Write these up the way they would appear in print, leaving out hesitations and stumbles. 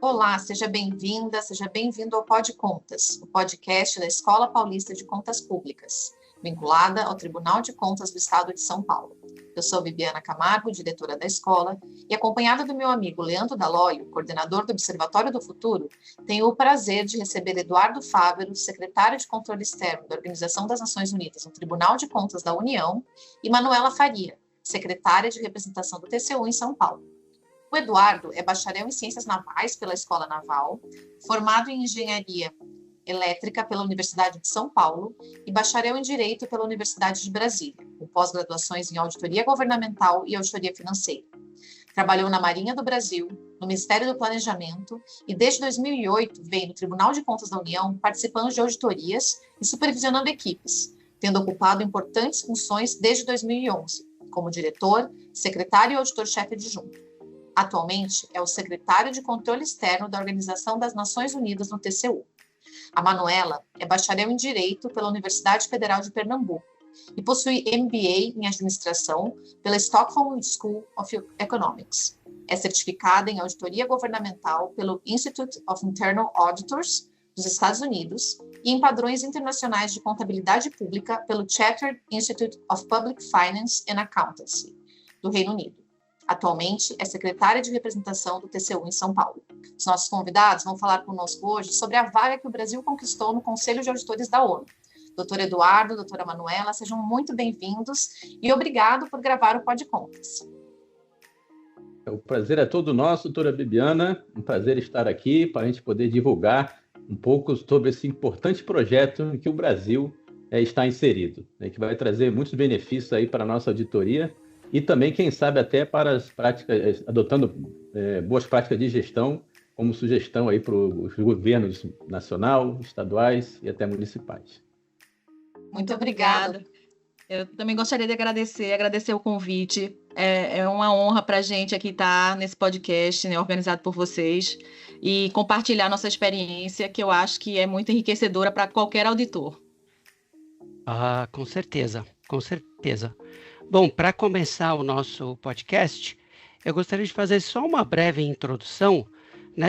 Olá, seja bem-vinda, seja bem-vindo ao Pod Contas, o podcast da Escola Paulista de Contas Públicas, vinculada ao Tribunal de Contas do Estado de São Paulo. Eu sou Bibiana Camargo, diretora da escola, e acompanhada do meu amigo Leandro Dalloio, coordenador do Observatório do Futuro, tenho o prazer de receber Eduardo Fávero, secretário de Controle Externo da Organização das Nações Unidas no Tribunal de Contas da União, e Manuela Faria, secretária de representação do TCU em São Paulo. O Eduardo é bacharel em Ciências Navais pela Escola Naval, formado em Engenharia Elétrica pela Universidade de São Paulo e bacharel em Direito pela Universidade de Brasília, com pós-graduações em Auditoria Governamental e Auditoria Financeira. Trabalhou na Marinha do Brasil, no Ministério do Planejamento e, desde 2008, vem no Tribunal de Contas da União participando de auditorias e supervisionando equipes, tendo ocupado importantes funções desde 2011, como diretor, secretário e auditor-chefe adjunto. Atualmente, é o secretário de Controle Externo da Organização das Nações Unidas no TCU. A Manuela é bacharel em Direito pela Universidade Federal de Pernambuco e possui MBA em Administração pela Stockholm School of Economics. É certificada em Auditoria Governamental pelo Institute of Internal Auditors dos Estados Unidos e em Padrões Internacionais de Contabilidade Pública pelo Chartered Institute of Public Finance and Accountancy, do Reino Unido. Atualmente, é secretária de representação do TCU em São Paulo. Os nossos convidados vão falar conosco hoje sobre a vaga que o Brasil conquistou no Conselho de Auditores da ONU. Doutor Eduardo, doutora Manuela, sejam muito bem-vindos e obrigado por gravar o Pod Contas. O prazer é todo nosso, doutora Bibiana. Um prazer estar aqui para a gente poder divulgar um pouco sobre esse importante projeto em que o Brasil está inserido, que vai trazer muitos benefícios aí para a nossa auditoria e também, quem sabe, até para as práticas, adotando boas práticas de gestão, como sugestão aí para os governos nacional, estaduais e até municipais. Muito obrigada. Eu também gostaria de agradecer o convite. É uma honra para a gente aqui estar nesse podcast, organizado por vocês, e compartilhar nossa experiência, que eu acho que é muito enriquecedora para qualquer auditor. Com certeza, com certeza. Bom, para começar o nosso podcast, eu gostaria de fazer só uma breve introdução,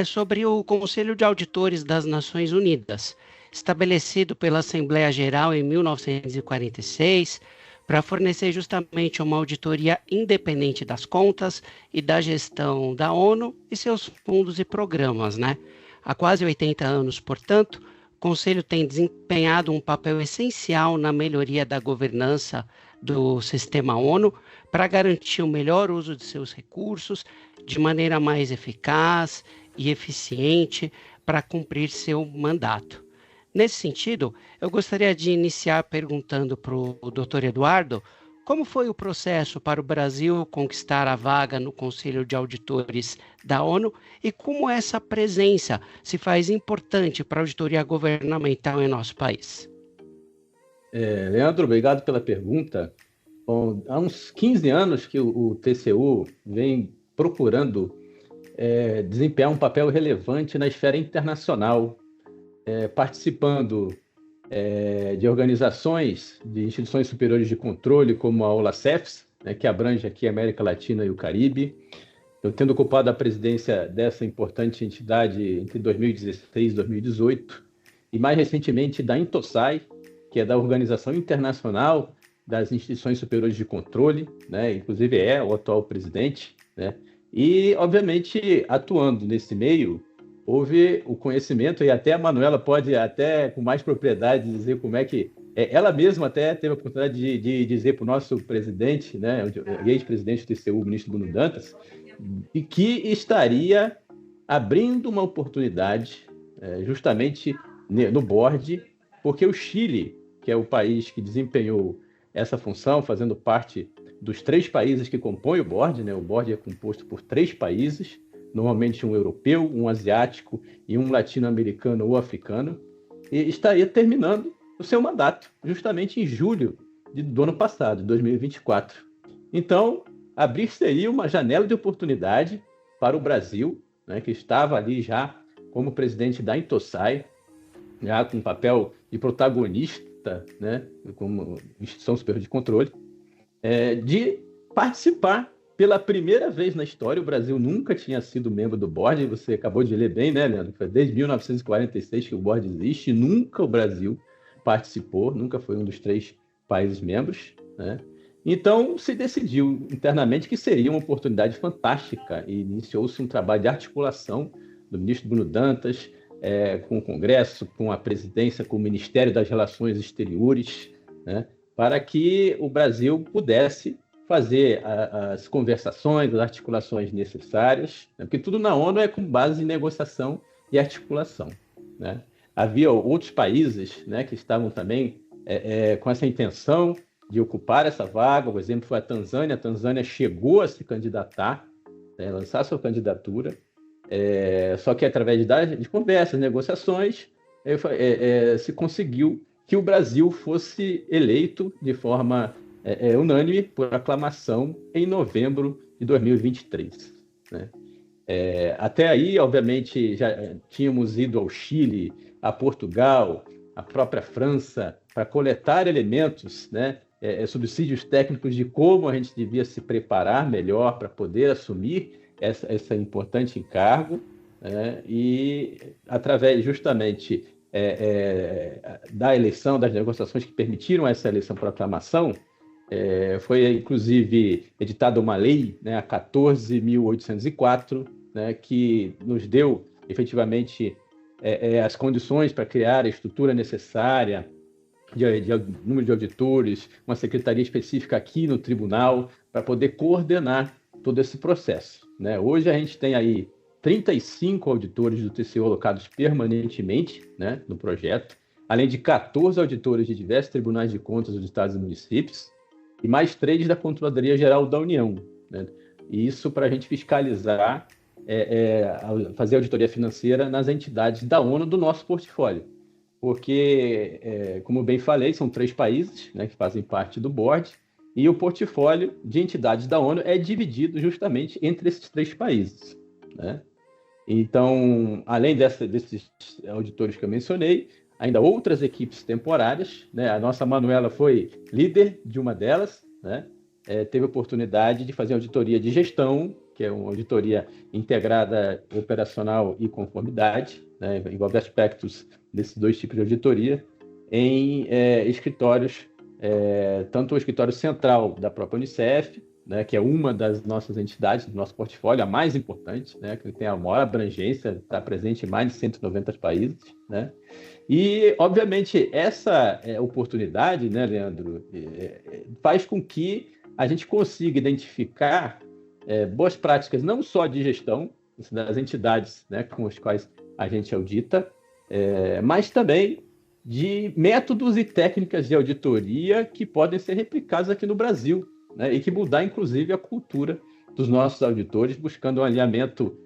sobre o Conselho de Auditores das Nações Unidas, estabelecido pela Assembleia Geral em 1946, para fornecer justamente uma auditoria independente das contas e da gestão da ONU e seus fundos e programas, Há quase 80 anos, portanto, o Conselho tem desempenhado um papel essencial na melhoria da governança do sistema ONU para garantir o melhor uso de seus recursos de maneira mais eficaz e eficiente para cumprir seu mandato. Nesse sentido, eu gostaria de iniciar perguntando para o Dr. Eduardo como foi o processo para o Brasil conquistar a vaga no Conselho de Auditores da ONU e como essa presença se faz importante para a auditoria governamental em nosso país. Leandro, obrigado pela pergunta. Bom, há uns 15 anos que o TCU vem procurando desempenhar um papel relevante na esfera internacional, participando de organizações, de instituições superiores de controle, como a OLACEFS, que abrange aqui a América Latina e o Caribe. Eu tendo ocupado a presidência dessa importante entidade entre 2016 e 2018, e mais recentemente da INTOSAI, que é da Organização Internacional das Instituições Superiores de Controle, inclusive é o atual presidente, E, obviamente, atuando nesse meio, houve o conhecimento, e até a Manuela pode, até com mais propriedade, dizer como é que... ela mesma até teve a oportunidade de dizer para o nosso presidente, o ex-presidente do TCU, o ministro Bruno Dantas, e que estaria abrindo uma oportunidade justamente no board, porque o Chile, que é o país que desempenhou essa função, fazendo parte dos 3 países que compõem o board, O board é composto por 3 países, normalmente um europeu, um asiático e um latino-americano ou africano, e estaria terminando o seu mandato, justamente em julho do ano passado, 2024. Então, abrir-seria uma janela de oportunidade para o Brasil, que estava ali já como presidente da INTOSAI, já com papel de protagonista, como instituição superior de controle, de participar pela primeira vez na história, o Brasil nunca tinha sido membro do board, você acabou de ler bem, né, Leandro? Foi desde 1946 que o board existe, nunca o Brasil participou, nunca foi um dos 3 países membros, né? Então, se decidiu internamente que seria uma oportunidade fantástica e iniciou-se um trabalho de articulação do ministro Bruno Dantas, com o Congresso, com a presidência, com o Ministério das Relações Exteriores, né, para que o Brasil pudesse fazer as conversações, as articulações necessárias, né, porque tudo na ONU é com base em negociação e articulação, né? Havia outros países, né, que estavam também com essa intenção de ocupar essa vaga. O exemplo foi a Tanzânia. A Tanzânia chegou a se candidatar, né, lançar sua candidatura, só que através de conversas, negociações, se conseguiu que o Brasil fosse eleito de forma unânime por aclamação em novembro de 2023. Né? Até aí, obviamente, já tínhamos ido ao Chile, a Portugal, a própria França, para coletar elementos, né, subsídios técnicos de como a gente devia se preparar melhor para poder assumir esse importante encargo, né, e através justamente da eleição, das negociações que permitiram essa eleição por aclamação, foi inclusive editada uma lei, né, a 14.804, né, que nos deu efetivamente as condições para criar a estrutura necessária de número de auditores, uma secretaria específica aqui no tribunal para poder coordenar todo esse processo, né? Hoje a gente tem aí 35 auditores do TCU alocados permanentemente, né, no projeto, além de 14 auditores de diversos tribunais de contas dos estados e municípios e mais 3 da Controladoria Geral da União, né? E isso para a gente fiscalizar, fazer auditoria financeira nas entidades da ONU do nosso portfólio. Porque, como bem falei, são 3 países, né, que fazem parte do board, e o portfólio de entidades da ONU é dividido justamente entre esses 3 países, né? Então, além desses auditores que eu mencionei, ainda outras equipes temporárias, né? A nossa Manuela foi líder de uma delas, né? Teve a oportunidade de fazer auditoria de gestão, que é uma auditoria integrada, operacional e conformidade, né? Envolve aspectos desses 2 tipos de auditoria, em escritórios, tanto o escritório central da própria Unicef, né, que é uma das nossas entidades do nosso portfólio, a mais importante, né, que tem a maior abrangência, está presente em mais de 190 países, né? E, obviamente, essa oportunidade, né, Leandro, faz com que a gente consiga identificar boas práticas, não só de gestão das entidades, né, com as quais a gente audita, mas também de métodos e técnicas de auditoria que podem ser replicados aqui no Brasil, né, e que mudar, inclusive, a cultura dos nossos auditores, buscando um alinhamento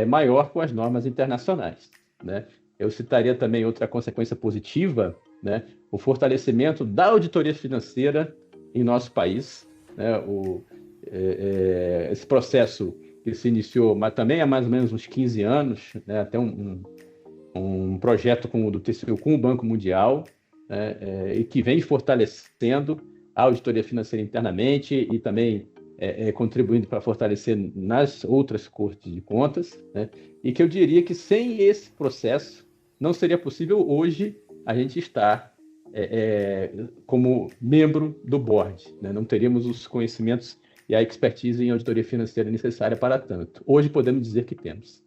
maior com as normas internacionais, né? Eu citaria também outra consequência positiva, né, o fortalecimento da auditoria financeira em nosso país, né? Esse processo que se iniciou, mas também há mais ou menos uns 15 anos, né, até um projeto como o do TCU com o Banco Mundial, né, e que vem fortalecendo a auditoria financeira internamente e também contribuindo para fortalecer nas outras cortes de contas, né, e que eu diria que sem esse processo não seria possível hoje a gente estar como membro do board, né? Não teríamos os conhecimentos e a expertise em auditoria financeira necessária para tanto. Hoje podemos dizer que temos.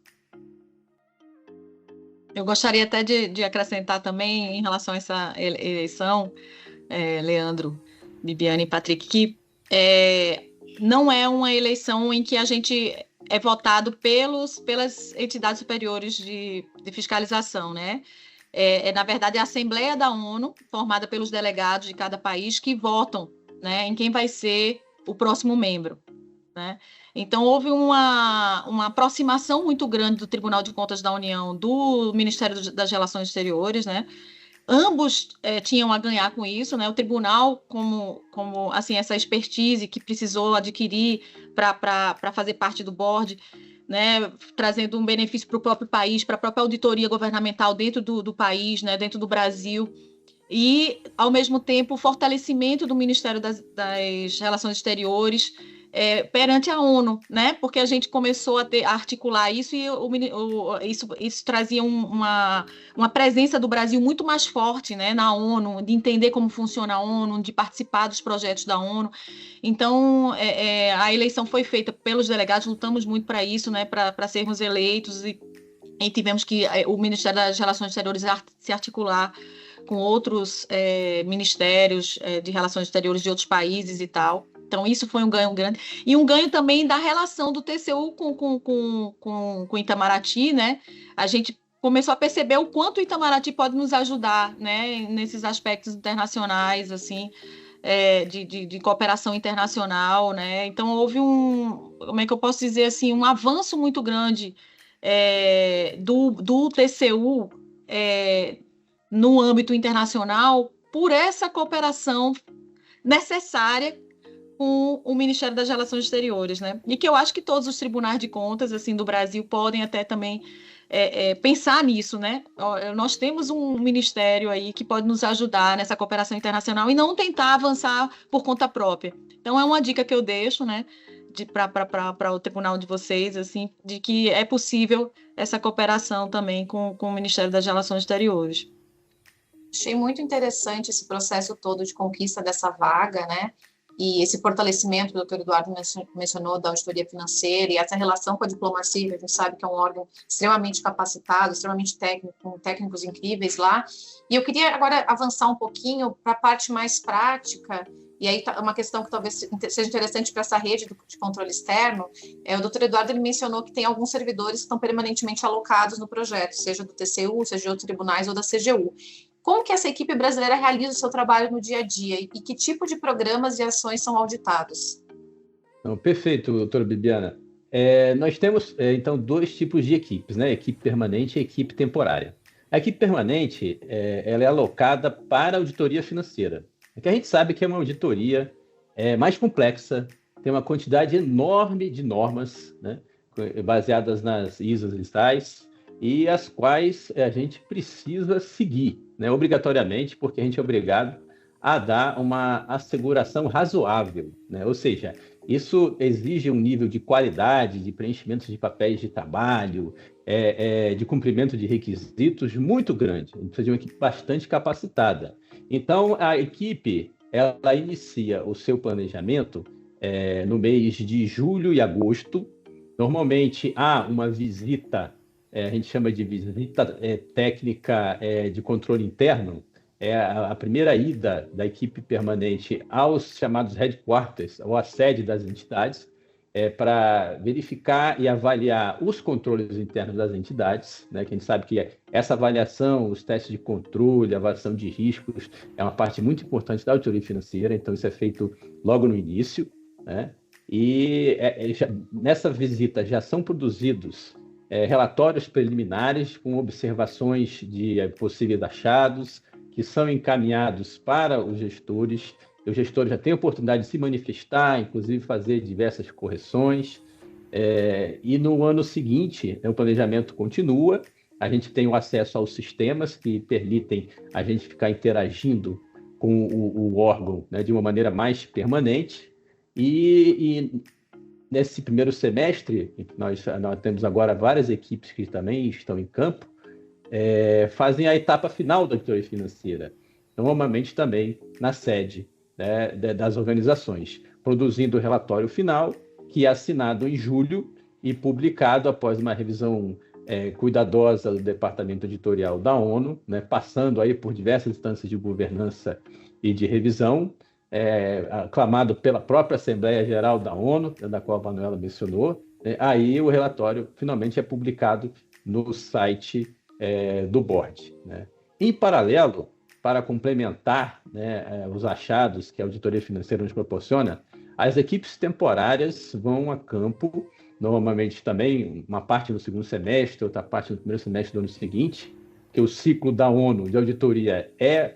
Eu gostaria até de acrescentar também em relação a essa eleição, Leandro, Bibiana e Patrick, que não é uma eleição em que a gente é votado pelas entidades superiores de fiscalização, né? Na verdade, a Assembleia da ONU, formada pelos delegados de cada país, que votam, né, em quem vai ser o próximo membro, né? Então, houve uma aproximação muito grande do Tribunal de Contas da União, do Ministério das Relações Exteriores, né? Ambos tinham a ganhar com isso, né? O tribunal, como assim, essa expertise que precisou adquirir para fazer parte do board, né? Trazendo um benefício para o próprio país, para a própria auditoria governamental dentro do país, né? Dentro do Brasil. E, ao mesmo tempo, o fortalecimento do Ministério das Relações Exteriores, perante a ONU, né? Porque a gente começou a articular isso e isso trazia uma presença do Brasil muito mais forte, né, na ONU, de entender como funciona a ONU, de participar dos projetos da ONU. Então, a eleição foi feita pelos delegados, lutamos muito para isso, né, para sermos eleitos e tivemos que o Ministério das Relações Exteriores se articular com outros ministérios de relações exteriores de outros países e tal. Então, isso foi um ganho grande. E um ganho também da relação do TCU com o Itamaraty, né? A gente começou a perceber o quanto o Itamaraty pode nos ajudar, né? Nesses aspectos internacionais, assim, de cooperação internacional, né? Então, houve como é que eu posso dizer assim, um avanço muito grande do TCU no âmbito internacional por essa cooperação necessária com o Ministério das Relações Exteriores, né? E que eu acho que todos os tribunais de contas assim do Brasil podem até também pensar nisso, né? Nós temos um ministério aí que pode nos ajudar nessa cooperação internacional e não tentar avançar por conta própria. Então é uma dica que eu deixo, né? Para o tribunal de vocês, assim, de que é possível essa cooperação também com o Ministério das Relações Exteriores. Achei muito interessante esse processo todo de conquista dessa vaga, né? E esse fortalecimento que o doutor Eduardo mencionou da auditoria financeira e essa relação com a diplomacia, que a gente sabe que é um órgão extremamente capacitado, extremamente técnico, com técnicos incríveis lá. E eu queria agora avançar um pouquinho para a parte mais prática, e aí uma questão que talvez seja interessante para essa rede de controle externo. O doutor Eduardo ele mencionou que tem alguns servidores que estão permanentemente alocados no projeto, seja do TCU, seja de outros tribunais ou da CGU. Como que essa equipe brasileira realiza o seu trabalho no dia a dia e que tipo de programas e ações são auditados? Não, perfeito, doutora Bibiana. Nós temos, então, dois tipos de equipes, né? Equipe permanente e equipe temporária. A equipe permanente ela é alocada para a auditoria financeira, que a gente sabe que é uma auditoria mais complexa, tem uma quantidade enorme de normas, né? Baseadas nas ISOs listais, e as quais a gente precisa seguir, né, obrigatoriamente, porque a gente é obrigado a dar uma asseguração razoável, né? Ou seja, isso exige um nível de qualidade, de preenchimento de papéis de trabalho, de cumprimento de requisitos muito grande. A gente precisa de uma equipe bastante capacitada. Então, a equipe ela inicia o seu planejamento no mês de julho e agosto. Normalmente, há uma visita, a gente chama de visita técnica de controle interno, a primeira ida da equipe permanente aos chamados headquarters, ou à sede das entidades, para verificar e avaliar os controles internos das entidades, né? Que a gente sabe que essa avaliação, os testes de controle, a avaliação de riscos, é uma parte muito importante da auditoria financeira, então isso é feito logo no início, né? E nessa visita já são produzidos relatórios preliminares com observações de possíveis achados, que são encaminhados para os gestores. Os gestores já têm a oportunidade de se manifestar, inclusive fazer diversas correções. E no ano seguinte, o planejamento continua. A gente tem o acesso aos sistemas que permitem a gente ficar interagindo com o órgão, né, de uma maneira mais permanente. E nesse primeiro semestre, nós temos agora várias equipes que também estão em campo, fazem a etapa final da auditoria financeira, normalmente também na sede, né, das organizações, produzindo o relatório final, que é assinado em julho e publicado após uma revisão cuidadosa do Departamento Editorial da ONU, né, passando aí por diversas instâncias de governança e de revisão, aclamado pela própria Assembleia Geral da ONU, da qual a Manuela mencionou. Aí o relatório finalmente é publicado no site do board, né? Em paralelo, para complementar, né, os achados que a auditoria financeira nos proporciona, as equipes temporárias vão a campo, normalmente também uma parte no segundo semestre, outra parte no primeiro semestre do ano seguinte, que o ciclo da ONU de auditoria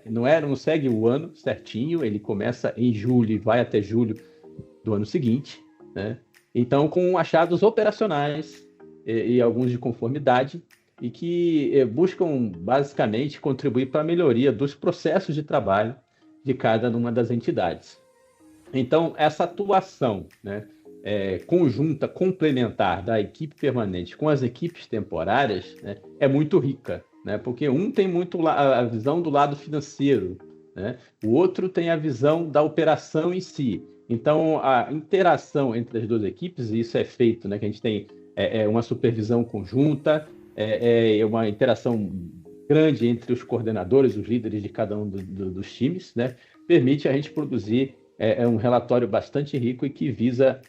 não segue o ano certinho, ele começa em julho e vai até julho do ano seguinte, né? Então, com achados operacionais e alguns de conformidade, e que buscam basicamente contribuir para a melhoria dos processos de trabalho de cada uma das entidades. Então, essa atuação, né, conjunta, complementar da equipe permanente com as equipes temporárias, né, é muito rica, né, porque um tem muito a visão do lado financeiro, né, o outro tem a visão da operação em si. Então, a interação entre as duas equipes, e isso é feito, né, que a gente tem uma supervisão conjunta, uma interação grande entre os coordenadores, os líderes de cada um dos times, né, permite a gente produzir um relatório bastante rico e que visa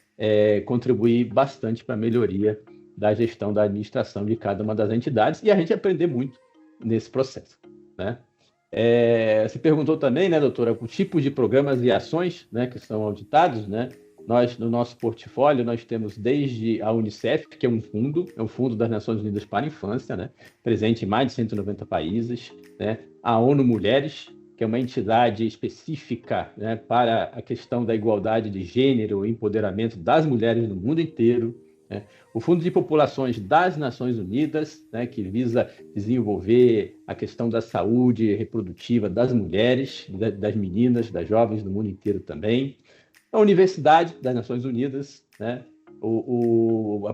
contribuir bastante para a melhoria da gestão da administração de cada uma das entidades e a gente aprender muito nesse processo, né? Você perguntou também, né, doutora, o tipo de programas e ações, né, que são auditados, né? Nós, no nosso portfólio, nós temos desde a Unicef, que é um fundo das Nações Unidas para a Infância, né, presente em mais de 190 países, né? A ONU Mulheres, que é uma entidade específica, né, para a questão da igualdade de gênero e empoderamento das mulheres no mundo inteiro, né? O Fundo de Populações das Nações Unidas, né, que visa desenvolver a questão da saúde reprodutiva das mulheres, das meninas, das jovens no mundo inteiro também. A Universidade das Nações Unidas, né, o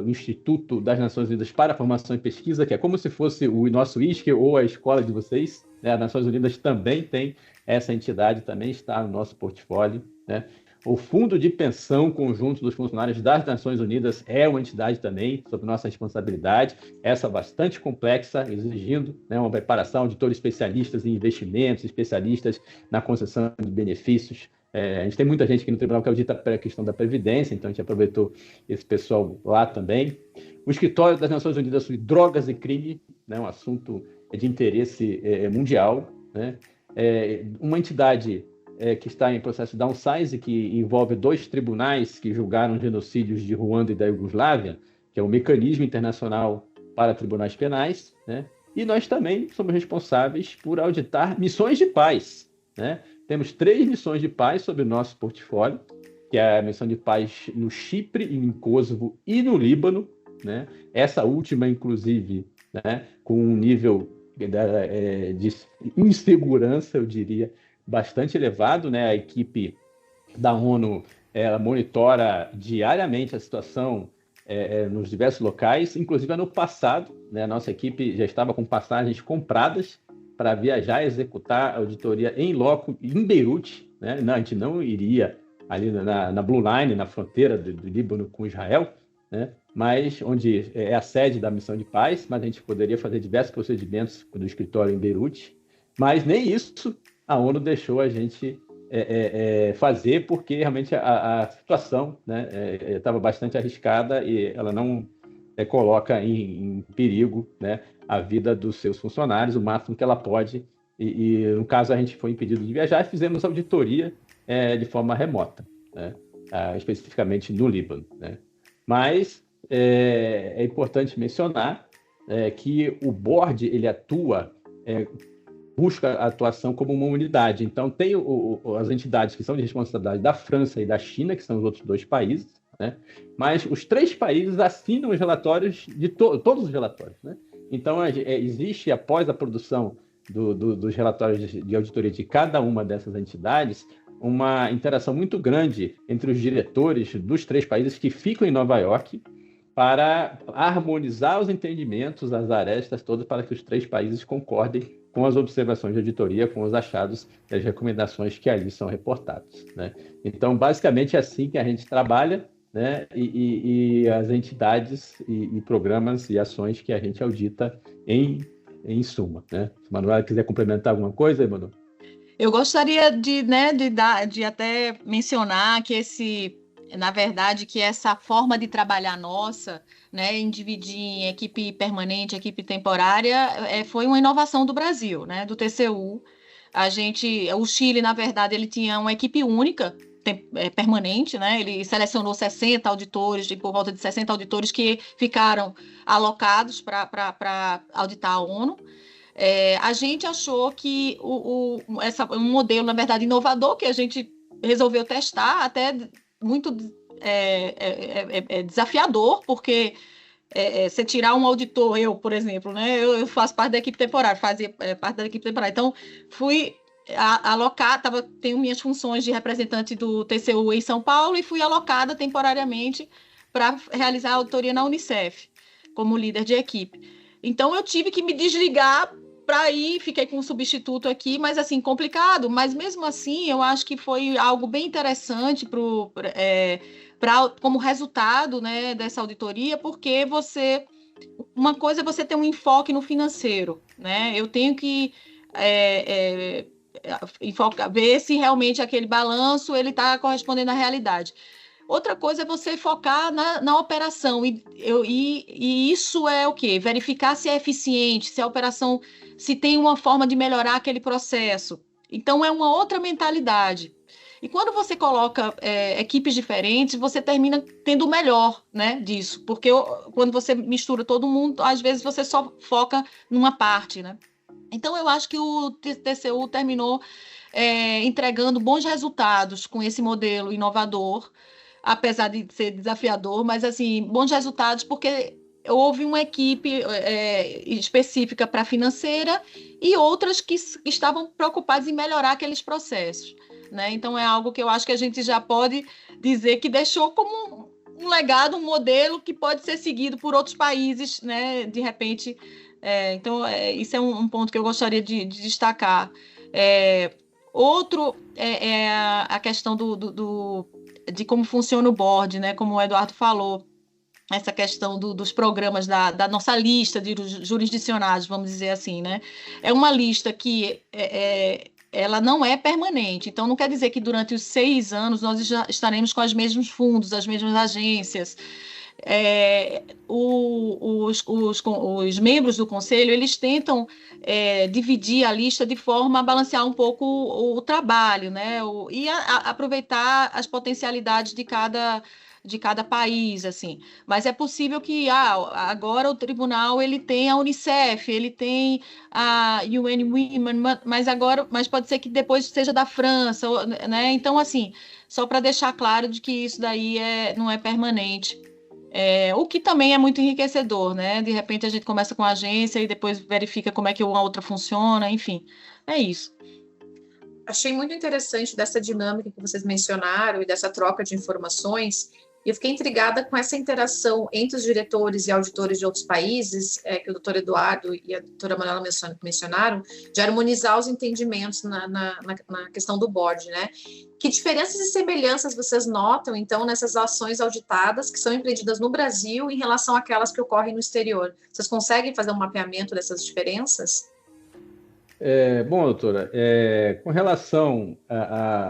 Instituto das Nações Unidas para a Formação e Pesquisa, que é como se fosse o nosso ISC ou a escola de vocês, né? As Nações Unidas também tem essa entidade, também está no nosso portfólio, né? O Fundo de Pensão Conjunto dos Funcionários das Nações Unidas é uma entidade também, sob nossa responsabilidade, essa bastante complexa, exigindo, né, uma preparação, auditores especialistas em investimentos, especialistas na concessão de benefícios. A gente tem muita gente aqui no tribunal que audita a questão da Previdência, então a gente aproveitou esse pessoal lá também. O Escritório das Nações Unidas sobre Drogas e Crime, né, um assunto de interesse mundial, né? Uma entidade que está em processo de downsize, que envolve 2 tribunais que julgaram genocídios de Ruanda e da Iugoslávia, que é o Mecanismo Internacional para Tribunais Penais, né? E nós também somos responsáveis por auditar missões de paz, né? Temos 3 missões de paz sobre o nosso portfólio, que é a missão de paz no Chipre, em Kosovo e no Líbano, né? Essa última, inclusive, né, com um nível de insegurança, eu diria, bastante elevado, né? A equipe da ONU ela monitora diariamente a situação nos diversos locais, inclusive ano passado, né, a nossa equipe já estava com passagens compradas para viajar e executar a auditoria em loco em Beirute, né? Não, a gente não iria ali na Blue Line, na fronteira do Líbano com Israel, né? Mas onde é a sede da missão de paz, mas a gente poderia fazer diversos procedimentos do escritório em Beirute, mas nem isso a ONU deixou a gente fazer, porque realmente a situação, né, estava bastante arriscada e ela não coloca em perigo, né, a vida dos seus funcionários o máximo que ela pode. E no caso, a gente foi impedido de viajar e fizemos auditoria de forma remota, né, especificamente no Líbano, né. Mas é importante mencionar que o board ele atua, busca a atuação como uma unidade. Então, tem as entidades que são de responsabilidade da França e da China, que são os outros 2 países, né? Mas os 3 países assinam os relatórios de todos os relatórios, né? Então, existe, após a produção dos relatórios de auditoria de cada uma dessas entidades, uma interação muito grande entre os diretores dos 3 países que ficam em Nova York para harmonizar os entendimentos, as arestas todas, para que os 3 países concordem com as observações de auditoria, com os achados e as recomendações que ali são reportadas, né? Então, basicamente, é assim que a gente trabalha, né? E as entidades e programas e ações que a gente audita em suma, né? Se a Manuela quiser complementar alguma coisa, Emanuel? Eu gostaria de até mencionar que na verdade, que essa forma de trabalhar nossa, né, em dividir em equipe permanente, equipe temporária, foi uma inovação do Brasil, né, do TCU. O Chile, na verdade, ele tinha uma equipe única, permanente, né, ele selecionou 60 auditores, por volta de 60 auditores que ficaram alocados para auditar a ONU. A gente achou que um modelo, na verdade, inovador, que a gente resolveu testar, até muito desafiador, porque você tirar um auditor, eu, por exemplo, né, eu faço parte da equipe temporária, fazia parte da equipe temporária, então fui alocada, tenho minhas funções de representante do TCU em São Paulo e fui alocada temporariamente para realizar a auditoria na Unicef, como líder de equipe. Então, eu tive que me desligar para ir, fiquei com um substituto aqui, mas assim, complicado, mas mesmo assim, eu acho que foi algo bem interessante como resultado, né, dessa auditoria, porque uma coisa é você ter um enfoque no financeiro, né? Eu tenho que ver se realmente aquele balanço ele está correspondendo à realidade. Outra coisa é você focar na operação, e isso é o quê? Verificar se é eficiente, se a operação, se tem uma forma de melhorar aquele processo. Então, é uma outra mentalidade. E quando você coloca equipes diferentes, você termina tendo o melhor, né, disso, porque quando você mistura todo mundo, às vezes você só foca numa parte, né? Então, eu acho que o TCU terminou entregando bons resultados com esse modelo inovador, apesar de ser desafiador, mas assim, bons resultados porque houve uma equipe específica para a financeira e outras que estavam preocupadas em melhorar aqueles processos, né? Então, é algo que eu acho que a gente já pode dizer que deixou como um legado, um modelo que pode ser seguido por outros países, né? De repente, então, isso é um ponto que eu gostaria de destacar. Outro é a questão de como funciona o board, né? Como o Eduardo falou, essa questão dos programas da nossa lista de jurisdicionados, vamos dizer assim, né? É uma lista que ela não é permanente, então não quer dizer que durante os 6 anos nós já estaremos com os mesmos fundos, as mesmas agências. Os membros do conselho, eles tentam dividir a lista de forma a balancear um pouco o trabalho, né? E aproveitar as potencialidades de cada país, assim. Mas é possível que agora o tribunal ele tem a Unicef, ele tem a UN Women, mas pode ser que depois seja da França, né? Então, assim, só para deixar claro de que isso daí não é permanente. O que também é muito enriquecedor, né? De repente a gente começa com a agência e depois verifica como é que uma outra funciona, enfim, é isso. Achei muito interessante dessa dinâmica que vocês mencionaram e dessa troca de informações. E eu fiquei intrigada com essa interação entre os diretores e auditores de outros países, que o doutor Eduardo e a doutora Manuela mencionaram, de harmonizar os entendimentos na questão do board, né? Que diferenças e semelhanças vocês notam, então, nessas ações auditadas que são empreendidas no Brasil em relação àquelas que ocorrem no exterior? Vocês conseguem fazer um mapeamento dessas diferenças? Bom, doutora, com relação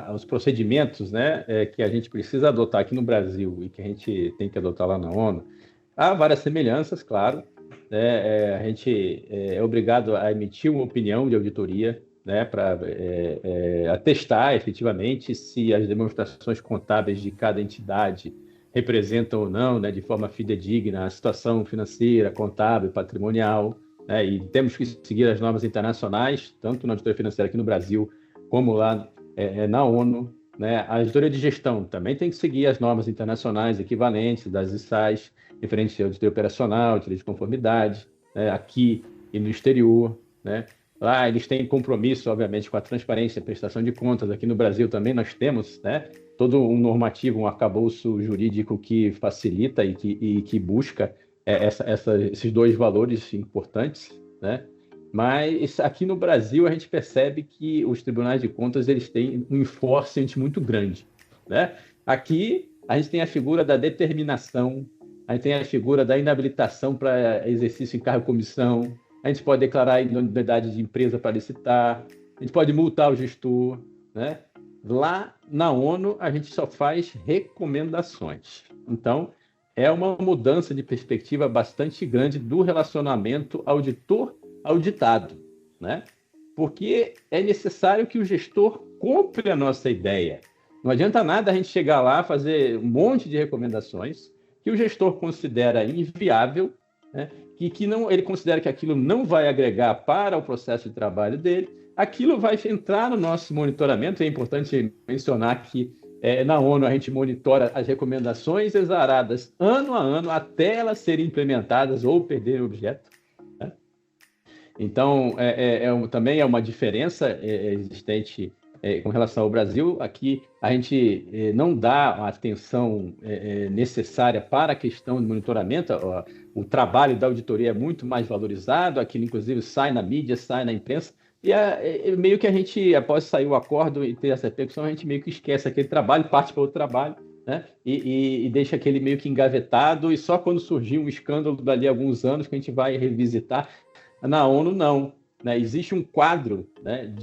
aos procedimentos, né, que a gente precisa adotar aqui no Brasil e que a gente tem que adotar lá na ONU, há várias semelhanças, claro. A gente é obrigado a emitir uma opinião de auditoria, né, para atestar efetivamente se as demonstrações contábeis de cada entidade representam ou não, né, de forma fidedigna, a situação financeira, contábil, patrimonial. E temos que seguir as normas internacionais, tanto na auditoria financeira aqui no Brasil, como lá na ONU. Né? A auditoria de gestão também tem que seguir as normas internacionais equivalentes das ISAs, referentes à auditoria operacional, auditoria de conformidade, né? Aqui e no exterior. Né? Lá eles têm compromisso, obviamente, com a transparência e prestação de contas. Aqui no Brasil também nós temos, né, todo um normativo, um arcabouço jurídico que facilita e que busca esses dois valores importantes, né? Mas aqui no Brasil a gente percebe que os tribunais de contas eles têm um enforcement muito grande, né? Aqui a gente tem a figura da determinação, a gente tem a figura da inabilitação para exercício em cargo ou comissão, a gente pode declarar idoneidade de empresa para licitar, a gente pode multar o gestor, né? Lá na ONU a gente só faz recomendações. Então, é uma mudança de perspectiva bastante grande do relacionamento auditor-auditado, né? Porque é necessário que o gestor compre a nossa ideia. Não adianta nada a gente chegar lá, fazer um monte de recomendações que o gestor considera inviável, né? Que não, ele considera que aquilo não vai agregar para o processo de trabalho dele, aquilo vai entrar no nosso monitoramento. É importante mencionar que na ONU, a gente monitora as recomendações exaradas ano a ano até elas serem implementadas ou perderem o objeto. Né? Então, também é uma diferença existente com relação ao Brasil. Aqui a gente não dá a atenção necessária para a questão do monitoramento. O trabalho da auditoria é muito mais valorizado, aquilo inclusive sai na mídia, sai na imprensa, e meio que a gente, após sair o acordo e ter essa repercussão, a gente meio que esquece aquele trabalho, parte para outro trabalho, né? E deixa aquele meio que engavetado, e só quando surgir um escândalo dali a alguns anos que a gente vai revisitar. Na ONU, não, né? Existe um quadro, né,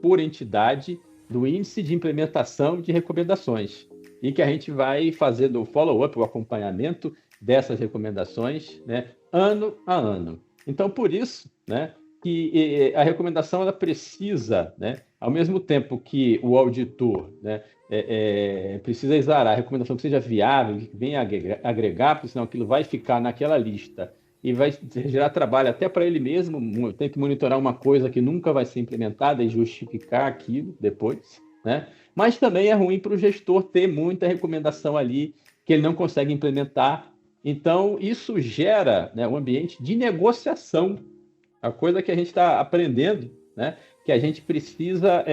por entidade do índice de implementação de recomendações, e que a gente vai fazendo o follow-up, o acompanhamento dessas recomendações, né, ano a ano. Então, por isso, né, que a recomendação ela precisa, né, ao mesmo tempo que o auditor, né, precisa exarar a recomendação que seja viável, que venha agregar, porque senão aquilo vai ficar naquela lista e vai gerar trabalho até para ele mesmo, tem que monitorar uma coisa que nunca vai ser implementada e justificar aquilo depois, né? Mas também é ruim para o gestor ter muita recomendação ali que ele não consegue implementar. Então, isso gera, né, um ambiente de negociação, a coisa que a gente está aprendendo, né, que a gente precisa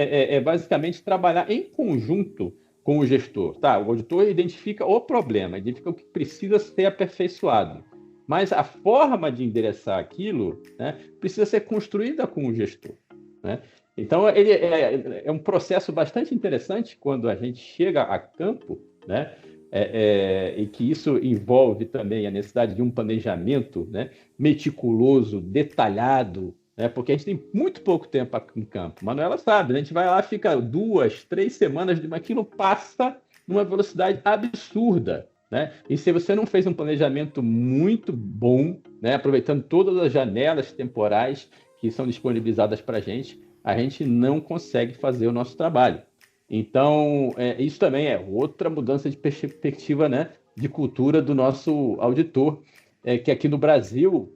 basicamente trabalhar em conjunto com o gestor. Tá? O auditor identifica o problema, identifica o que precisa ser aperfeiçoado. Mas a forma de endereçar aquilo, né, precisa ser construída com o gestor, né? Então, ele é um processo bastante interessante quando a gente chega a campo, né, e que isso envolve também a necessidade de um planejamento, né, meticuloso, detalhado, né, porque a gente tem muito pouco tempo em campo. Manuela sabe, né, a gente vai lá, fica 2, 3 semanas, aquilo passa numa velocidade absurda. Né? E se você não fez um planejamento muito bom, né, aproveitando todas as janelas temporais que são disponibilizadas para a gente não consegue fazer o nosso trabalho. Então, isso também é outra mudança de perspectiva, né, de cultura do nosso auditor, que aqui no Brasil,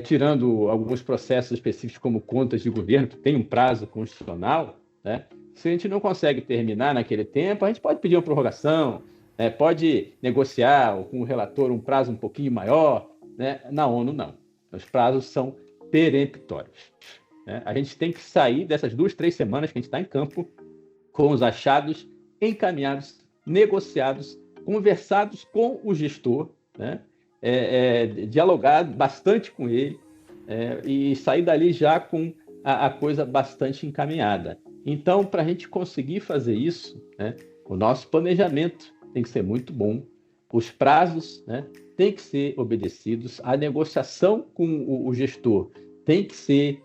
tirando alguns processos específicos como contas de governo, que tem um prazo constitucional, né, se a gente não consegue terminar naquele tempo, a gente pode pedir uma prorrogação, pode negociar com o relator um prazo um pouquinho maior, né? Na ONU, não. Os prazos são peremptórios, né? A gente tem que sair dessas 2, 3 semanas que a gente está em campo com os achados encaminhados, negociados, conversados com o gestor, né? Dialogar bastante com ele e sair dali já com a coisa bastante encaminhada. Então, para a gente conseguir fazer isso, né, o nosso planejamento tem que ser muito bom, os prazos, né, têm que ser obedecidos, a negociação com o gestor tem que ser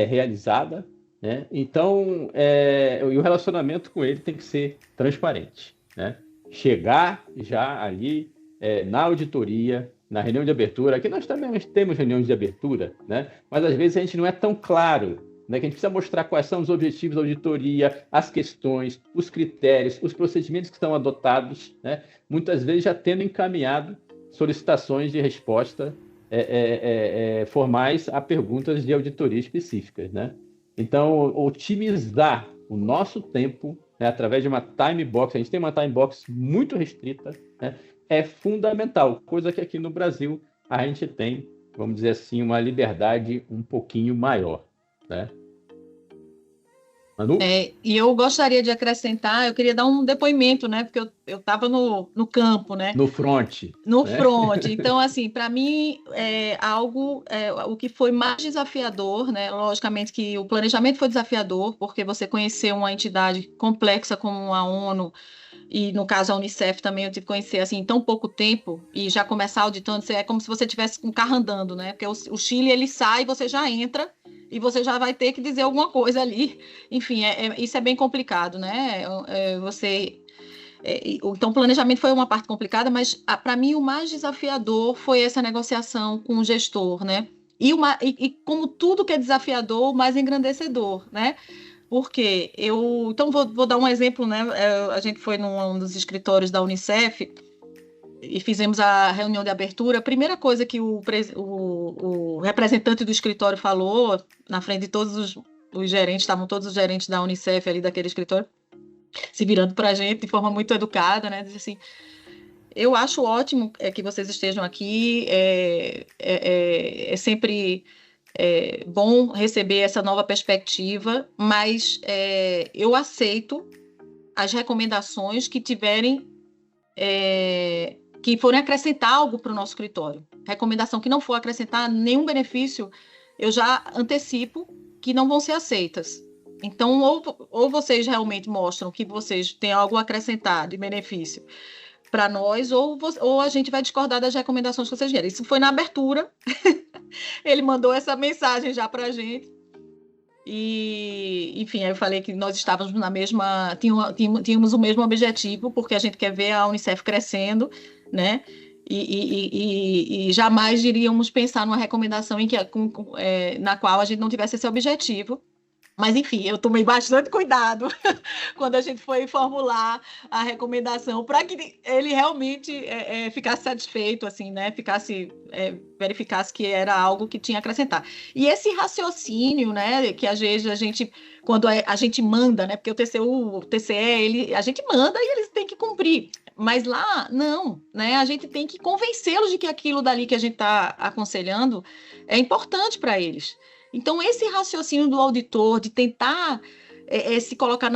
realizada, né? Então, e o relacionamento com ele tem que ser transparente, né? Chegar já ali na auditoria, na reunião de abertura, aqui nós também temos reuniões de abertura, né? Mas às vezes a gente não é tão claro, né, que a gente precisa mostrar quais são os objetivos da auditoria, as questões, os critérios, os procedimentos que são adotados, né, muitas vezes já tendo encaminhado solicitações de resposta formais a perguntas de auditoria específicas, né? Então, otimizar o nosso tempo, né, através de uma time box, a gente tem uma time box muito restrita, né, é fundamental, coisa que aqui no Brasil a gente tem, vamos dizer assim, uma liberdade um pouquinho maior, né? Manu? E eu gostaria de acrescentar, eu queria dar um depoimento, né? Porque eu estava no campo, né? No front. No front. Então, assim, para mim, o que foi mais desafiador, né? Logicamente que o planejamento foi desafiador, porque você conhecer uma entidade complexa como a ONU, e no caso a Unicef também eu tive que conhecer assim, em tão pouco tempo, e já começar auditando, é como se você tivesse com um carro andando, né? Porque o Chile, ele sai, você já entra, e você já vai ter que dizer alguma coisa ali. Enfim, isso é bem complicado, né? Então, o planejamento foi uma parte complicada, mas para mim o mais desafiador foi essa negociação com o gestor, né? E como tudo que é desafiador, o mais engrandecedor, né? Porque então vou dar um exemplo, né? A gente foi num dos escritórios da Unicef e fizemos a reunião de abertura. A primeira coisa que o representante do escritório falou, na frente de todos os gerentes, estavam todos os gerentes da Unicef ali daquele escritório, se virando para a gente de forma muito educada, né? Diz assim: eu acho ótimo que vocês estejam aqui, é sempre bom receber essa nova perspectiva, mas eu aceito as recomendações que tiverem, que forem acrescentar algo para o nosso escritório. Recomendação que não for acrescentar nenhum benefício, eu já antecipo que não vão ser aceitas. Então, ou vocês realmente mostram que vocês têm algo a acrescentar de benefício para nós, ou a gente vai discordar das recomendações que vocês deram. Isso foi na abertura. Ele mandou essa mensagem já para a gente. E, enfim, aí eu falei que nós estávamos na mesma... Tínhamos o mesmo objetivo, porque a gente quer ver a Unicef crescendo, né? E jamais iríamos pensar numa recomendação na qual a gente não tivesse esse objetivo. Mas, enfim, eu tomei bastante cuidado quando a gente foi formular a recomendação para que ele realmente ficasse satisfeito, assim, né? Verificasse que era algo que tinha a acrescentar. E esse raciocínio, né? Que às vezes quando a gente manda, né? Porque o TCE, a gente manda e eles têm que cumprir. Mas lá, não, né? A gente tem que convencê-los de que aquilo dali que a gente está aconselhando é importante para eles. Então, esse raciocínio do auditor de tentar se colocar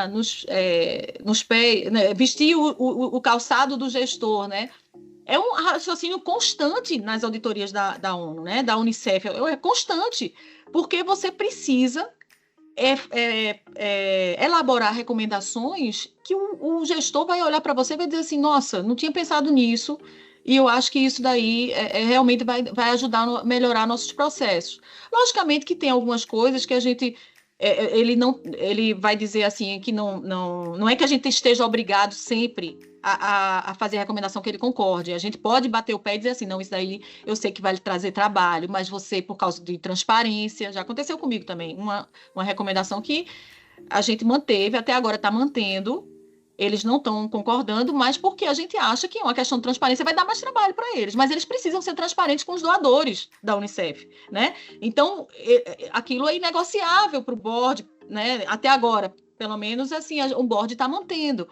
nos pés, né, vestir o calçado do gestor, né, é um raciocínio constante nas auditorias da ONU, né, da Unicef, é constante, porque você precisa elaborar recomendações que o gestor vai olhar para você e vai dizer assim, nossa, não tinha pensado nisso, e eu acho que isso daí realmente vai ajudar a melhorar nossos processos. Logicamente que tem algumas coisas que a gente... ele vai dizer assim que não é que a gente esteja obrigado sempre a fazer a recomendação que ele concorde. A gente pode bater o pé e dizer assim, não, isso daí eu sei que vai lhe trazer trabalho, mas você, por causa de transparência, já aconteceu comigo também, uma recomendação que a gente manteve, até agora está mantendo, eles não estão concordando, mas porque a gente acha que uma questão de transparência vai dar mais trabalho para eles, mas eles precisam ser transparentes com os doadores da Unicef, né? Então, aquilo é inegociável para o board, né? Até agora, pelo menos assim, o board está mantendo.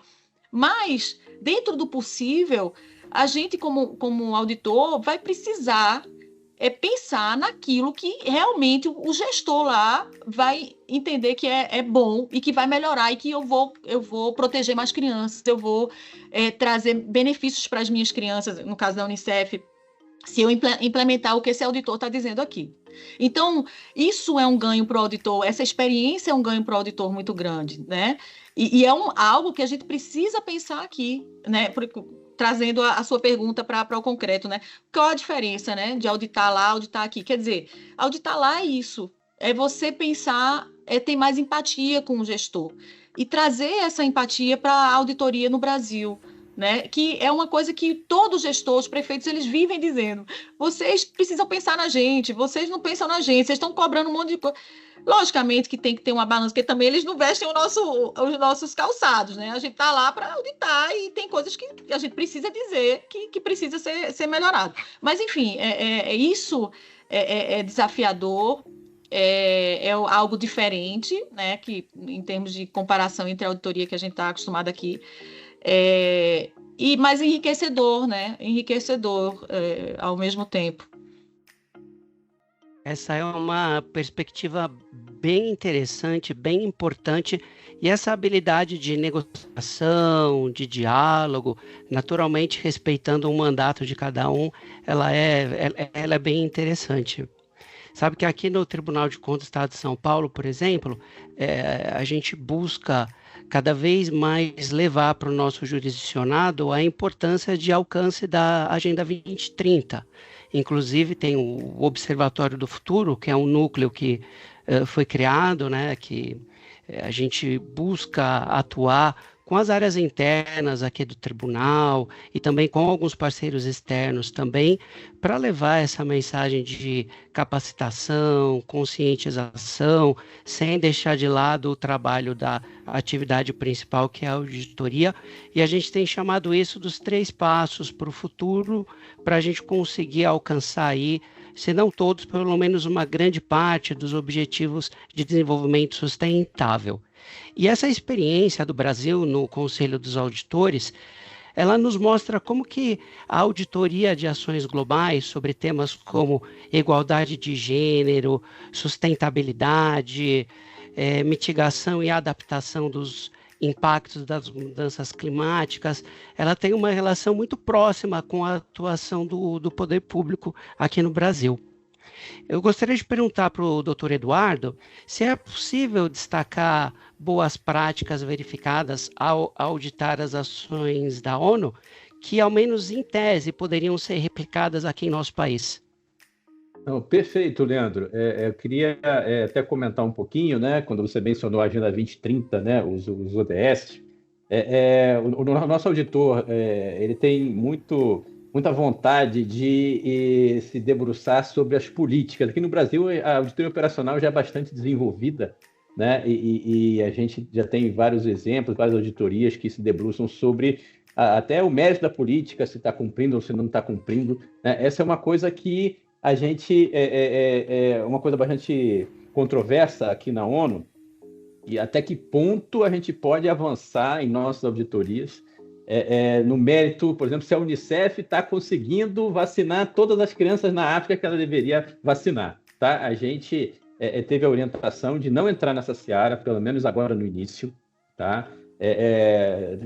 Mas, dentro do possível, a gente, como auditor, vai precisar pensar naquilo que realmente o gestor lá vai entender que é bom e que vai melhorar e que eu vou proteger mais crianças, eu vou trazer benefícios para as minhas crianças, no caso da Unicef, se eu implementar o que esse auditor está dizendo aqui. Então, isso é um ganho para o auditor, essa experiência é um ganho para o auditor muito grande, né? E é algo que a gente precisa pensar aqui, né? Trazendo a sua pergunta para o concreto, né? Qual a diferença, né, de auditar lá, auditar aqui? Quer dizer, auditar lá é isso, é você pensar, ter mais empatia com o gestor e trazer essa empatia para a auditoria no Brasil, né? Que é uma coisa que todos os gestores, os prefeitos, eles vivem dizendo, vocês precisam pensar na gente, vocês não pensam na gente, vocês estão cobrando um monte de coisa. Logicamente que tem que ter uma balança, porque também eles não vestem os nossos calçados, né? A gente está lá para auditar e tem coisas que a gente precisa dizer que precisa ser melhorado. Mas, enfim, isso é desafiador, é algo diferente, né? Que, em termos de comparação entre a auditoria que a gente está acostumado aqui, mas enriquecedor, né? Enriquecedor ao mesmo tempo. Essa é uma perspectiva bem interessante, bem importante, e essa habilidade de negociação, de diálogo, naturalmente respeitando o mandato de cada um, ela é bem interessante. Sabe que aqui no Tribunal de Contas do Estado de São Paulo, por exemplo, a gente busca cada vez mais levar para o nosso jurisdicionado a importância de alcance da Agenda 2030. Inclusive, tem o Observatório do Futuro, que é um núcleo que foi criado, né, que a gente busca atuar com as áreas internas aqui do tribunal e também com alguns parceiros externos também, para levar essa mensagem de capacitação, conscientização, sem deixar de lado o trabalho da atividade principal, que é a auditoria. E a gente tem chamado isso dos 3 passos para o futuro, para a gente conseguir alcançar aí, se não todos, pelo menos uma grande parte dos objetivos de desenvolvimento sustentável. E essa experiência do Brasil no Conselho dos Auditores ela nos mostra como que a auditoria de ações globais sobre temas como igualdade de gênero, sustentabilidade, mitigação e adaptação dos impactos das mudanças climáticas, ela tem uma relação muito próxima com a atuação do poder público aqui no Brasil. Eu gostaria de perguntar para o Dr. Eduardo se é possível destacar boas práticas verificadas ao auditar as ações da ONU, que, ao menos em tese, poderiam ser replicadas aqui em nosso país. Não, perfeito, Leandro. Eu queria até comentar um pouquinho, né, quando você mencionou a Agenda 2030, né, os ODS. O nosso auditor ele tem muita vontade de se debruçar sobre as políticas. Aqui no Brasil, a auditoria operacional já é bastante desenvolvida, né? E a gente já tem vários exemplos, várias auditorias que se debruçam sobre até o mérito da política, se está cumprindo ou se não está cumprindo, né? Essa é uma coisa que a gente uma coisa bastante controversa aqui na ONU, e até que ponto a gente pode avançar em nossas auditorias no mérito, por exemplo, se a Unicef está conseguindo vacinar todas as crianças na África que ela deveria vacinar. Tá? A gente teve a orientação de não entrar nessa seara, pelo menos agora no início. Tá?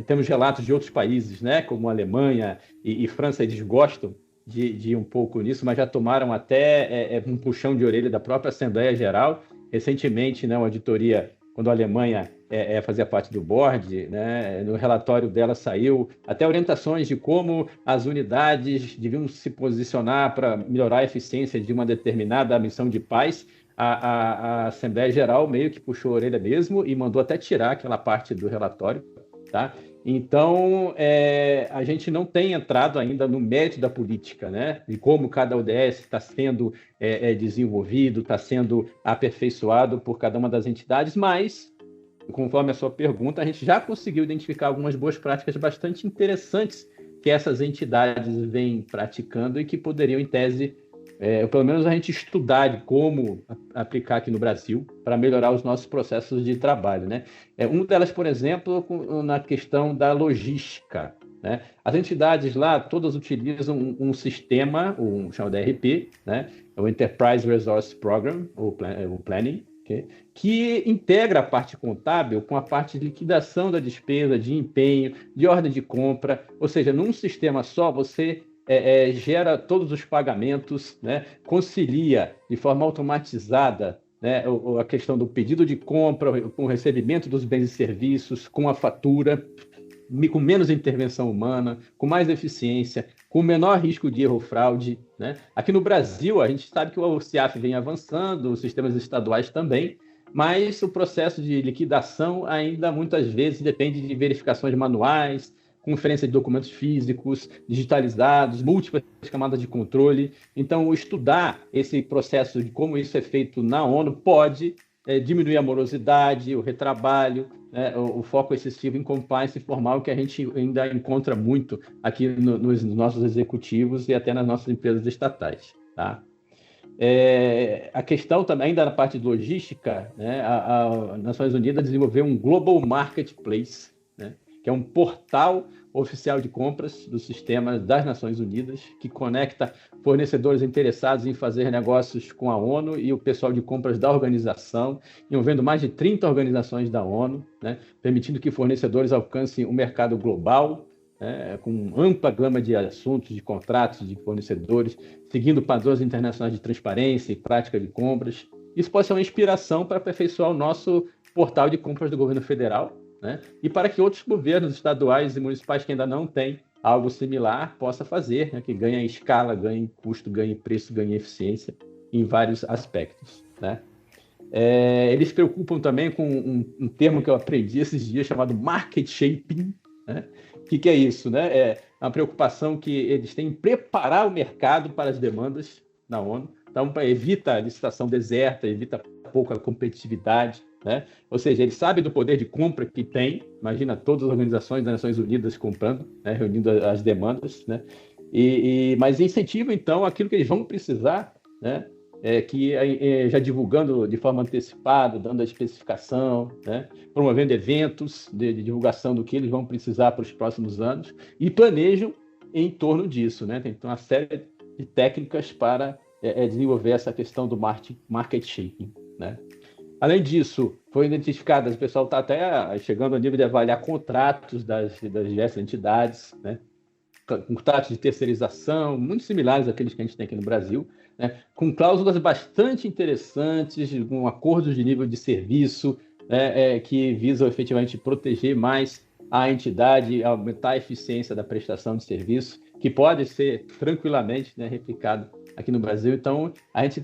Temos relatos de outros países, né, como a Alemanha e França, eles gostam de ir um pouco nisso, mas já tomaram até um puxão de orelha da própria Assembleia Geral. Recentemente, né, uma auditoria, quando a Alemanha fazia parte do board, né, no relatório dela saiu até orientações de como as unidades deviam se posicionar para melhorar a eficiência de uma determinada missão de paz. A Assembleia Geral meio que puxou a orelha mesmo e mandou até tirar aquela parte do relatório. Tá? Então, a gente não tem entrado ainda no mérito da política, né? De como cada ODS está sendo desenvolvido, está sendo aperfeiçoado por cada uma das entidades, mas, conforme a sua pergunta, a gente já conseguiu identificar algumas boas práticas bastante interessantes que essas entidades vêm praticando e que poderiam, em tese, pelo menos a gente estudar de como aplicar aqui no Brasil para melhorar os nossos processos de trabalho, né? Uma delas, por exemplo, na questão da logística, né? As entidades lá todas utilizam um sistema, chamado ERP, né? O Enterprise Resource Program, o Planning, okay? Que integra a parte contábil com a parte de liquidação da despesa, de empenho, de ordem de compra, ou seja, num sistema só você gera todos os pagamentos, né? Concilia de forma automatizada, né, a questão do pedido de compra, com o recebimento dos bens e serviços, com a fatura, com menos intervenção humana, com mais eficiência, com menor risco de erro ou fraude, né? Aqui no Brasil, a gente sabe que o CIAF vem avançando, os sistemas estaduais também, mas o processo de liquidação ainda muitas vezes depende de verificações manuais, conferência de documentos físicos, digitalizados, múltiplas camadas de controle. Então, estudar esse processo de como isso é feito na ONU pode diminuir a morosidade, o retrabalho, né, o foco excessivo em compliance formal, que a gente ainda encontra muito aqui nos nossos executivos e até nas nossas empresas estatais. Tá? A questão também, ainda na parte de logística, né, a Nações Unidas desenvolveu um Global Marketplace, né, que é um portal oficial de compras do sistema das Nações Unidas, que conecta fornecedores interessados em fazer negócios com a ONU e o pessoal de compras da organização, envolvendo mais de 30 organizações da ONU, né, permitindo que fornecedores alcancem o mercado global, né, com ampla gama de assuntos, de contratos, de fornecedores, seguindo padrões internacionais de transparência e prática de compras. Isso pode ser uma inspiração para aperfeiçoar o nosso portal de compras do governo federal, né? E para que outros governos estaduais e municipais que ainda não têm algo similar possam fazer, né? Que ganhe escala, ganhe custo, ganhe preço, ganhe eficiência em vários aspectos, né? Eles se preocupam também com um termo que eu aprendi esses dias chamado market shaping, né? O que é isso, né? É uma preocupação que eles têm em preparar o mercado para as demandas na ONU. Então, evita a licitação deserta, evita pouca competitividade, né? Ou seja, eles sabem do poder de compra que tem, imagina todas as organizações das Nações Unidas comprando, né? Reunindo as demandas, né? Mas incentiva, então, aquilo que eles vão precisar, né? já divulgando de forma antecipada, dando a especificação, né? Promovendo eventos de divulgação do que eles vão precisar para os próximos anos e planejam em torno disso, né? Tem uma série de técnicas para desenvolver essa questão do market shaping, né? Além disso, foi identificado, o pessoal está até chegando ao nível de avaliar contratos das diversas entidades, né? Contratos de terceirização, muito similares àqueles que a gente tem aqui no Brasil, né? Com cláusulas bastante interessantes, com acordos de nível de serviço, né? Que visam efetivamente proteger mais a entidade, aumentar a eficiência da prestação de serviço, que pode ser tranquilamente, né, replicado aqui no Brasil. Então,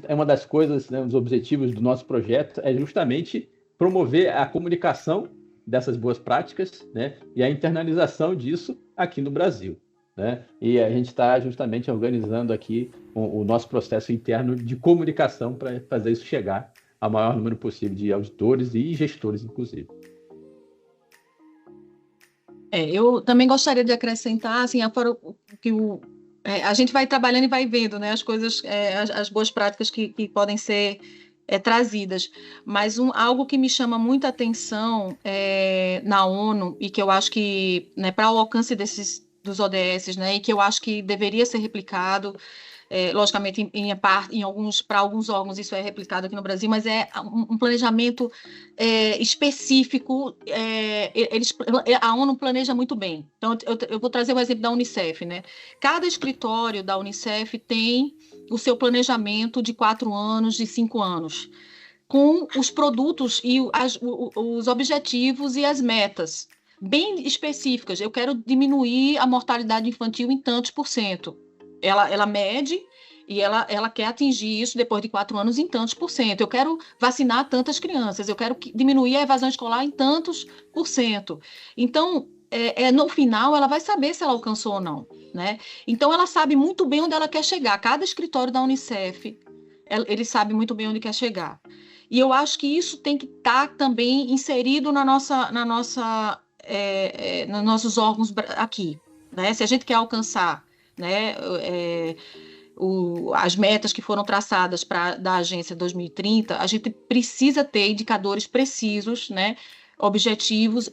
uma das coisas, né, os objetivos do nosso projeto é justamente promover a comunicação dessas boas práticas, né, e a internalização disso aqui no Brasil, né? E a gente está justamente organizando aqui o nosso processo interno de comunicação para fazer isso chegar ao maior número possível de auditores e gestores, inclusive. Eu também gostaria de acrescentar, assim, que a gente vai trabalhando e vai vendo, né, as coisas, as boas práticas que podem ser trazidas, mas algo que me chama muita atenção na ONU e que eu acho que, né, para o alcance dos ODS, né, e que eu acho que deveria ser replicado, logicamente para alguns órgãos isso é replicado aqui no Brasil, mas é um planejamento específico, a ONU planeja muito bem. Então eu vou trazer o exemplo da Unicef, né? Cada escritório da Unicef tem o seu planejamento de 4 anos, de 5 anos, com os produtos e os objetivos e as metas bem específicas. Eu quero diminuir a mortalidade infantil em tantos %. Ela mede e ela quer atingir isso depois de 4 anos em tantos %. Eu quero vacinar tantas crianças, eu quero diminuir a evasão escolar em tantos %. Então, no final, ela vai saber se ela alcançou ou não, né? Então, ela sabe muito bem onde ela quer chegar. Cada escritório da Unicef, ele sabe muito bem onde quer chegar. E eu acho que isso tem que estar também inserido nos nossos órgãos aqui, né? Se a gente quer alcançar, né, as metas que foram traçadas da Agência 2030, a gente precisa ter indicadores precisos, né, objetivos,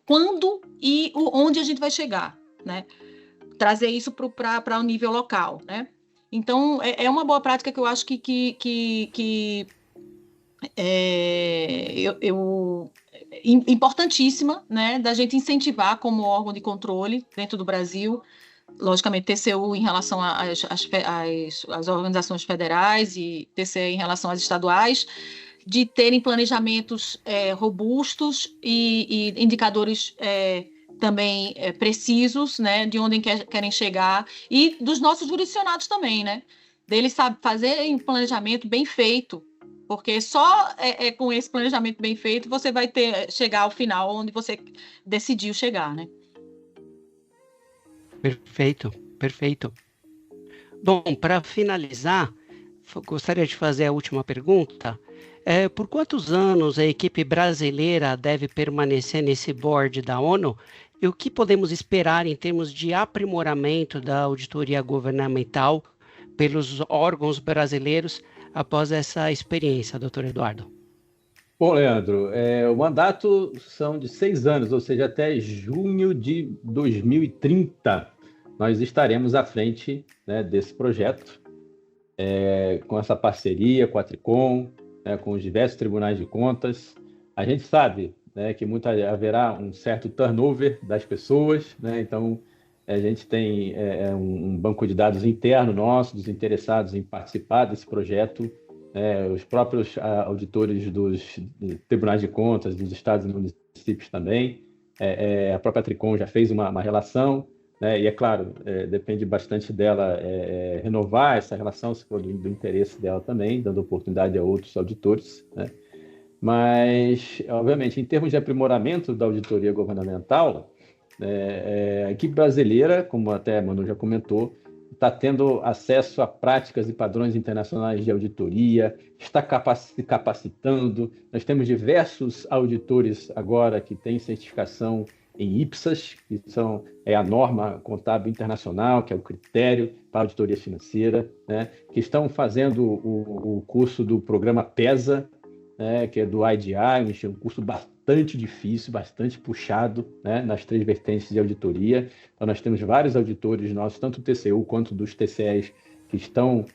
quando e onde a gente vai chegar, né? Trazer isso para o nível local, né? Então, é uma boa prática que eu acho importantíssima, né, da gente incentivar como órgão de controle dentro do Brasil, logicamente TCU em relação às organizações federais e TCE em relação às estaduais, de terem planejamentos robustos e indicadores também precisos, né, de onde querem chegar, e dos nossos jurisdicionados também, né, deles fazerem um planejamento bem feito, porque só com esse planejamento bem feito você vai chegar ao final onde você decidiu chegar, né? Perfeito, perfeito. Bom, para finalizar, gostaria de fazer a última pergunta. Por quantos anos a equipe brasileira deve permanecer nesse board da ONU? E o que podemos esperar em termos de aprimoramento da auditoria governamental pelos órgãos brasileiros após essa experiência, doutor Eduardo? Bom, Leandro, o mandato são de 6 anos, ou seja, até junho de 2030, nós estaremos à frente, né, desse projeto, com essa parceria com a Tricom, né, com os diversos tribunais de contas. A gente sabe, né, que haverá um certo turnover das pessoas, né? Então a gente tem um banco de dados interno nosso, dos interessados em participar desse projeto, os próprios auditores dos tribunais de contas, dos estados e municípios também. A própria Tricom já fez uma relação, né? E é claro, depende bastante dela renovar essa relação, se for do interesse dela também, dando oportunidade a outros auditores, né? Mas, obviamente, em termos de aprimoramento da auditoria governamental, a equipe brasileira, como até a Manu já comentou, está tendo acesso a práticas e padrões internacionais de auditoria, está se capacitando. Nós temos diversos auditores agora que têm certificação em IPSAS, que é a norma contábil internacional, que é o critério para a auditoria financeira, né? Que estão fazendo o curso do programa PESA, né? Que é do IDI, um curso bastante difícil, bastante puxado, né? Nas 3 vertentes de auditoria. Então, nós temos vários auditores nossos, tanto do TCU quanto dos TCEs, que estão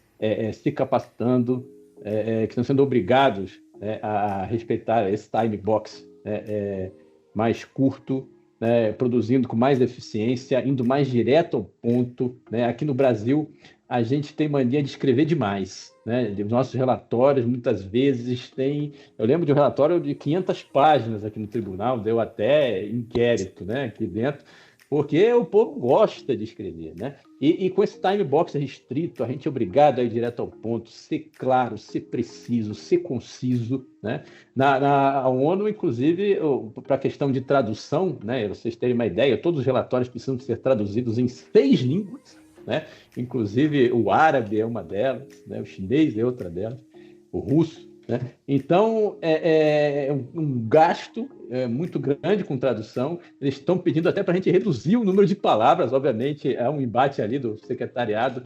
se capacitando, que estão sendo obrigados, né, a respeitar esse time box, né, mais curto, né, produzindo com mais eficiência, indo mais direto ao ponto, né? Aqui no Brasil, a gente tem mania de escrever demais, né? Os nossos relatórios, muitas vezes, têm... Eu lembro de um relatório de 500 páginas aqui no tribunal, deu até inquérito, né, aqui dentro, porque o povo gosta de escrever, né? E com esse time box restrito, a gente é obrigado a ir direto ao ponto, ser claro, ser preciso, ser conciso, né? A ONU, inclusive, para a questão de tradução, né? Vocês terem uma ideia, todos os relatórios precisam ser traduzidos em 6 línguas, né? Inclusive o árabe é uma delas, né? O chinês é outra delas, o russo, né? Então, é um gasto muito grande com tradução. Eles estão pedindo até para a gente reduzir o número de palavras. Obviamente, é um embate ali do secretariado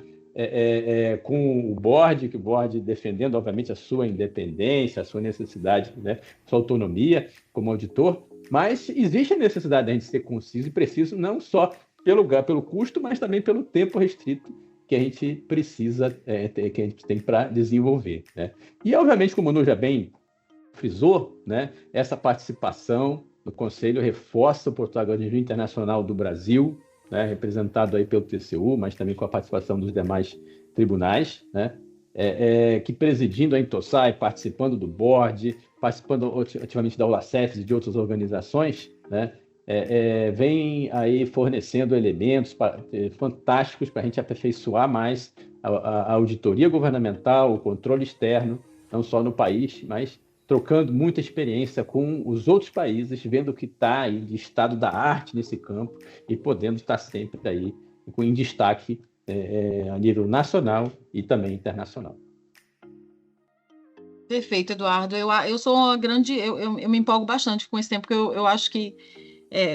com o board, que o board defendendo, obviamente, a sua independência, a sua necessidade, né? Sua autonomia como auditor. Mas existe a necessidade de a gente ser conciso e preciso, não só pelo custo, mas também pelo tempo restrito que a gente precisa, que a gente tem para desenvolver, né? E, obviamente, como o Manu já bem frisou, né, essa participação no Conselho reforça o protagonismo internacional do Brasil, né, representado aí pelo TCU, mas também com a participação dos demais tribunais, né, que presidindo a Intosai, participando do board, participando ativamente da OLACEF e de outras organizações, né, vem aí fornecendo elementos fantásticos para a gente aperfeiçoar mais a auditoria governamental, o controle externo, não só no país, mas trocando muita experiência com os outros países, vendo o que está aí de estado da arte nesse campo e podendo estar sempre aí em destaque a nível nacional e também internacional. Perfeito, Eduardo. Eu sou uma grande... Eu me empolgo bastante com esse tempo, porque eu acho que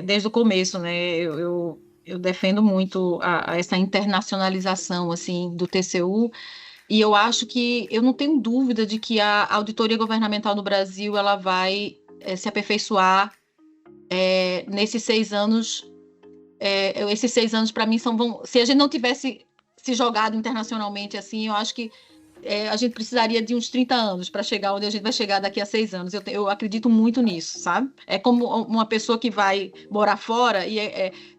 desde o começo, né, eu defendo muito essa internacionalização assim, do TCU, e eu acho que, eu não tenho dúvida de que a auditoria governamental no Brasil ela vai se aperfeiçoar nesses 6 anos. Esses 6 anos, para mim, se a gente não tivesse se jogado internacionalmente assim, eu acho que a gente precisaria de uns 30 anos para chegar onde a gente vai chegar daqui a 6 anos. Eu acredito muito nisso, sabe? É como uma pessoa que vai morar fora e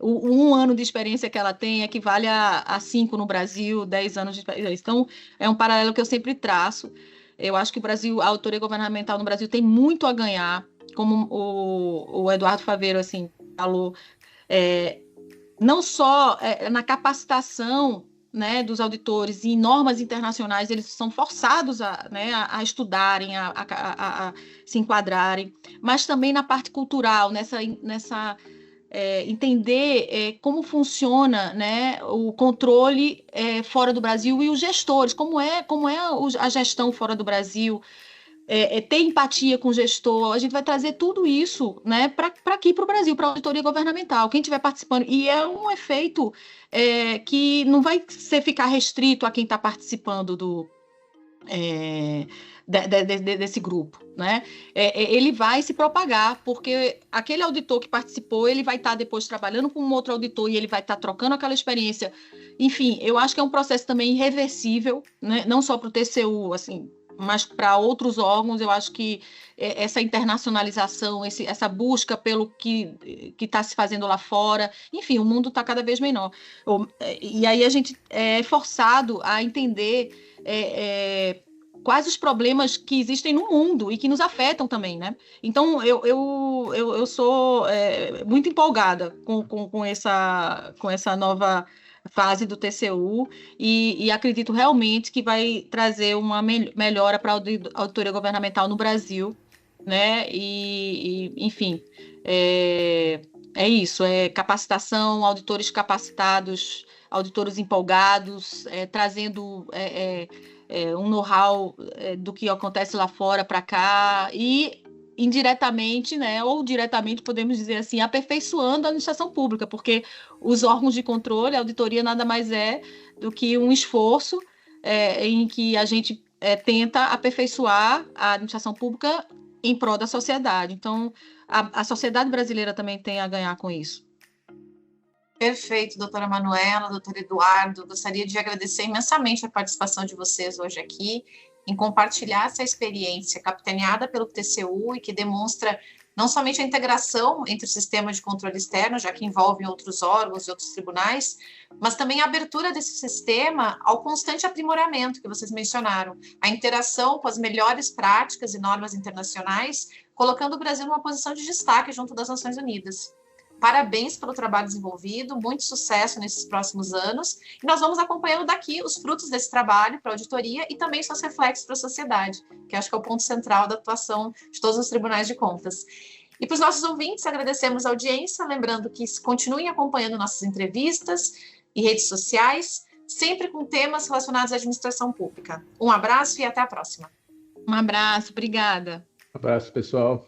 um ano de experiência que ela tem equivale a 5 no Brasil, 10 anos de experiência. Então, é um paralelo que eu sempre traço. Eu acho que a auditoria governamental no Brasil tem muito a ganhar, como o Eduardo Faveiro assim, falou, não só na capacitação, né, dos auditores e normas internacionais, eles são forçados a estudarem, a se enquadrarem, mas também na parte cultural, nessa entender como funciona, né, o controle fora do Brasil e os gestores, como é a gestão fora do Brasil, ter empatia com o gestor. A gente vai trazer tudo isso, né, para aqui, para o Brasil, para a auditoria governamental, quem estiver participando. E é um efeito que não vai ficar restrito a quem está participando desse grupo, né? Ele vai se propagar, porque aquele auditor que participou, ele vai estar depois trabalhando com um outro auditor e ele vai estar trocando aquela experiência. Enfim, eu acho que é um processo também irreversível, né? Não só para o TCU, assim, mas para outros órgãos. Eu acho que essa internacionalização, essa busca pelo que está se fazendo lá fora, enfim, o mundo está cada vez menor. E aí a gente é forçado a entender quais os problemas que existem no mundo e que nos afetam também, né? Então, eu sou muito empolgada com essa nova fase do TCU e acredito realmente que vai trazer uma melhora para a auditoria governamental no Brasil, né? Enfim, isso, capacitação, auditores capacitados, auditores empolgados, trazendo um know-how do que acontece lá fora para cá, e indiretamente, né, ou diretamente, podemos dizer assim, aperfeiçoando a administração pública, porque os órgãos de controle, a auditoria nada mais é do que um esforço em que a gente tenta aperfeiçoar a administração pública em prol da sociedade. Então, a sociedade brasileira também tem a ganhar com isso. Perfeito, doutora Manuela, doutor Eduardo. Gostaria de agradecer imensamente a participação de vocês hoje aqui, em compartilhar essa experiência capitaneada pelo TCU e que demonstra não somente a integração entre o sistema de controle externo, já que envolve outros órgãos e outros tribunais, mas também a abertura desse sistema ao constante aprimoramento que vocês mencionaram, a interação com as melhores práticas e normas internacionais, colocando o Brasil numa posição de destaque junto das Nações Unidas. Parabéns pelo trabalho desenvolvido, muito sucesso nesses próximos anos, e nós vamos acompanhando daqui os frutos desse trabalho para a auditoria e também seus reflexos para a sociedade, que acho que é o ponto central da atuação de todos os tribunais de contas. E para os nossos ouvintes, agradecemos a audiência, lembrando que continuem acompanhando nossas entrevistas e redes sociais, sempre com temas relacionados à administração pública. Um abraço e até a próxima. Um abraço, obrigada. Um abraço, pessoal.